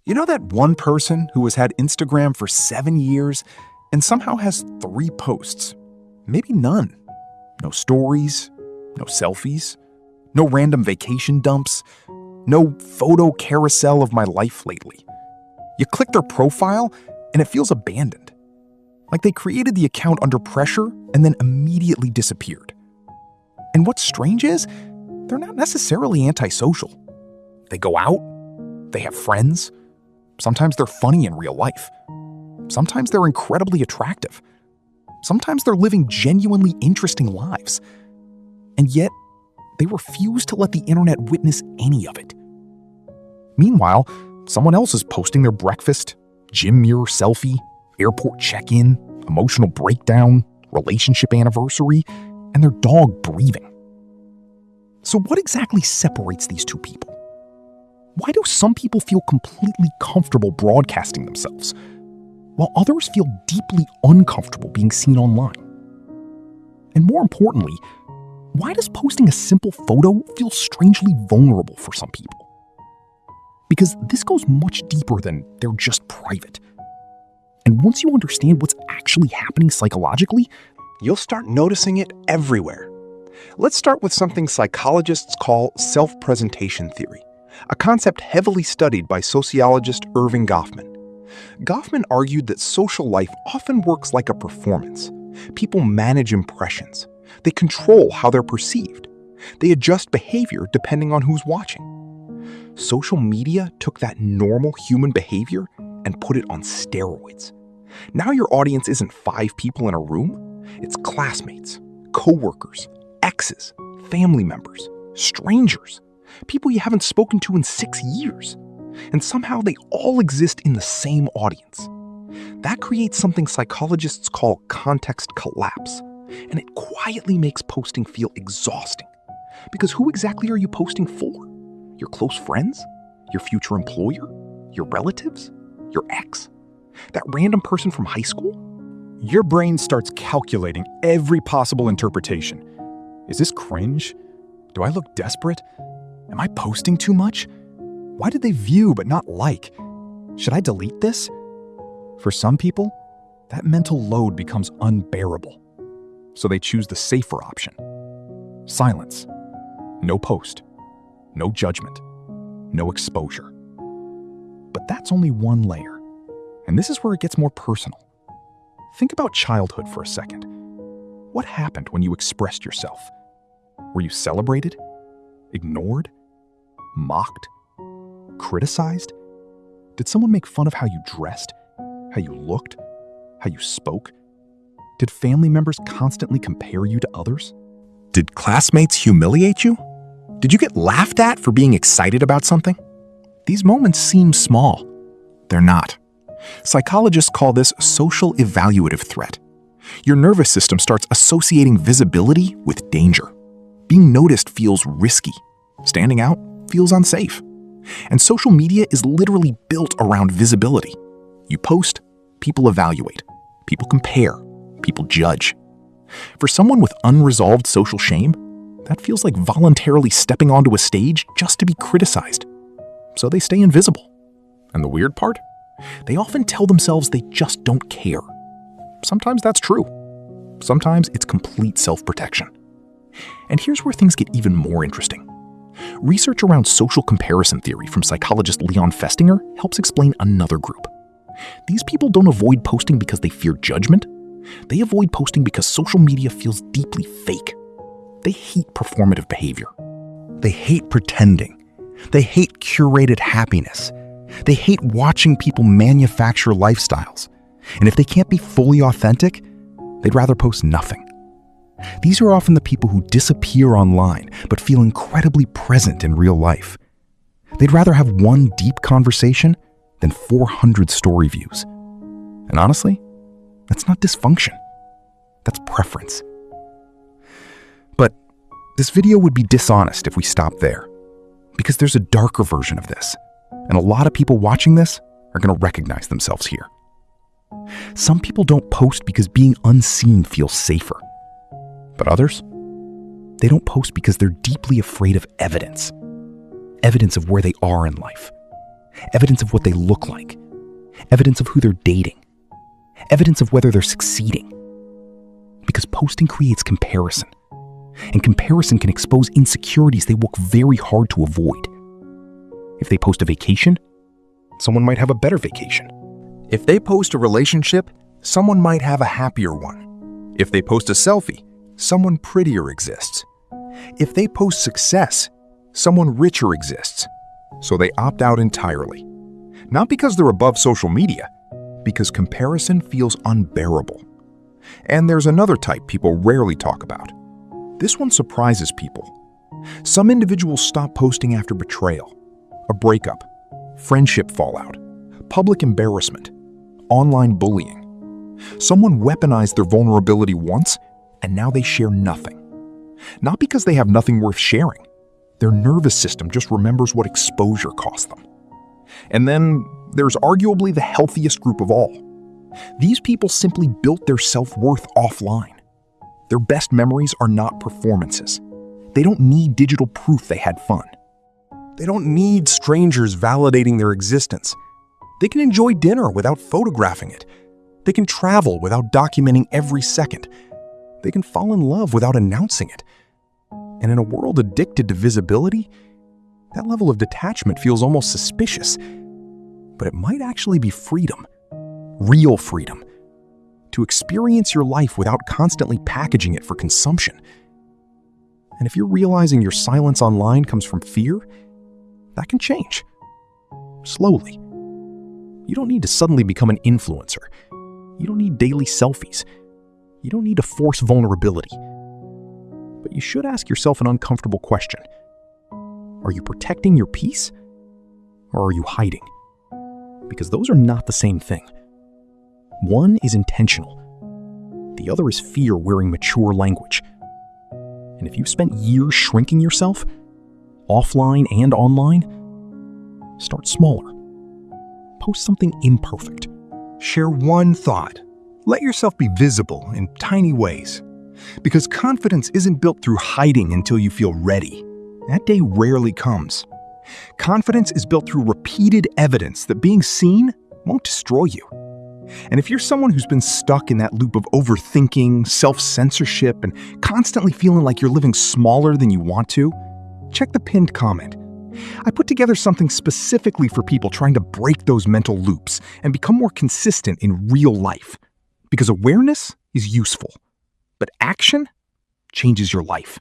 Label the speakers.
Speaker 1: You know that one person who has had Instagram for 7 years and somehow has 3 posts? Maybe none. No stories, no selfies, no random vacation dumps, no photo carousel of my life lately. You click their profile and it feels abandoned. Like they created the account under pressure and then immediately disappeared. And what's strange is, they're not necessarily antisocial. They go out, they have friends. Sometimes they're funny in real life. Sometimes they're incredibly attractive. Sometimes they're living genuinely interesting lives. And yet, they refuse to let the internet witness any of it. Meanwhile, someone else is posting their breakfast, gym mirror selfie, airport check-in, emotional breakdown, relationship anniversary, and their dog breathing. So what exactly separates these two people? Why do some people feel completely comfortable broadcasting themselves, while others feel deeply uncomfortable being seen online? And more importantly, why does posting a simple photo feel strangely vulnerable for some people? Because this goes much deeper than they're just private. And once you understand what's actually happening psychologically,
Speaker 2: you'll start noticing it everywhere. Let's start with something psychologists call self-presentation theory, a concept heavily studied by sociologist Erving Goffman. Goffman argued that social life often works like a performance. People manage impressions. They control how they're perceived. They adjust behavior depending on who's watching. Social media took that normal human behavior and put it on steroids. Now your audience isn't 5 people in a room. It's classmates, coworkers, exes, family members, strangers, people you haven't spoken to in 6 years. And somehow they all exist in the same audience. That creates something psychologists call context collapse, and it quietly makes posting feel exhausting. Because who exactly are you posting for? Your close friends? Your future employer? Your relatives? Your ex? That random person from high school?
Speaker 1: your brain starts calculating every possible interpretation. Is this cringe? Do I look desperate? Am I posting too much? Why did they view but not like? Should I delete this? For some people, that mental load becomes unbearable. So they choose the safer option. Silence. No post. No judgment. No exposure. But that's only one layer. And this is where it gets more personal. Think about childhood for a second. What happened when you expressed yourself? Were you celebrated? Ignored? Mocked? Criticized? Did someone make fun of how you dressed? How you looked? How you spoke? Did family members constantly compare you to others? Did classmates humiliate you? Did you get laughed at for being excited about something? These moments seem small. They're not. Psychologists call this social evaluative threat. Your nervous system starts associating visibility with danger. Being noticed feels risky. Standing out feels unsafe. And social media is literally built around visibility. You post, people evaluate, people compare, people judge. For someone with unresolved social shame, that feels like voluntarily stepping onto a stage just to be criticized. So they stay invisible. And the weird part? They often tell themselves they just don't care. Sometimes that's true. Sometimes it's complete self-protection. And here's where things get even more interesting. Research around social comparison theory from psychologist Leon Festinger helps explain another group. These people don't avoid posting because they fear judgment. They avoid posting because social media feels deeply fake. They hate performative behavior. They hate pretending. They hate curated happiness. They hate watching people manufacture lifestyles. And if they can't be fully authentic, they'd rather post nothing. These are often the people who disappear online but feel incredibly present in real life. They'd rather have one deep conversation than 400 story views. And honestly, that's not dysfunction. That's preference. But this video would be dishonest if we stopped there, because there's a darker version of this, and a lot of people watching this are going to recognize themselves here. Some people don't post because being unseen feels safer. But others, they don't post because they're deeply afraid of evidence of where they are in life.
Speaker 2: evidence of what they look like, evidence of who they're dating, evidence of whether they're succeeding. Because posting creates comparison, and comparison can expose insecurities they work very hard to avoid. If they post a vacation, someone might have a better vacation. If they post a relationship, someone might have a happier one. If they post a selfie, someone prettier exists. If they post success, someone richer exists. So they opt out entirely. Not because they're above social media, because comparison feels unbearable. And there's another type people rarely talk about. This one surprises people. Some individuals stop posting after betrayal, a breakup, friendship fallout, public embarrassment, online bullying. Someone weaponized their vulnerability once, and now they share nothing. Not because they have nothing worth sharing. Their nervous system just remembers what exposure cost them. And then there's arguably the healthiest group of all. These people simply built their self-worth offline. Their best memories are not performances. They don't need digital proof they had fun. They don't need strangers validating their existence. They can enjoy dinner without photographing it. They can travel without documenting every second. They can fall in love without announcing it. And in a world addicted to visibility, that level of detachment feels almost suspicious. But it might actually be freedom, real freedom, to experience your life without constantly packaging it for consumption. And if you're realizing your silence online comes from fear, that can change. Slowly. You don't need to suddenly become an influencer. You don't need daily selfies. You don't need to force vulnerability. But you should ask yourself an uncomfortable question. Are you protecting your peace? Or are you hiding? Because those are not the same thing. One is intentional. The other is fear wearing mature language. And if you've spent years shrinking yourself, offline and online, start smaller. Post something imperfect.
Speaker 3: Share one thought. Let yourself be visible in tiny ways. Because confidence isn't built through hiding until you feel ready. That day rarely comes. Confidence is built through repeated evidence that being seen won't destroy you. And if you're someone who's been stuck in that loop of overthinking, self-censorship, and constantly feeling like you're living smaller than you want to, check the pinned comment. I put together something specifically for people trying to break those mental loops and become more consistent in real life. Because awareness is useful, but action changes your life.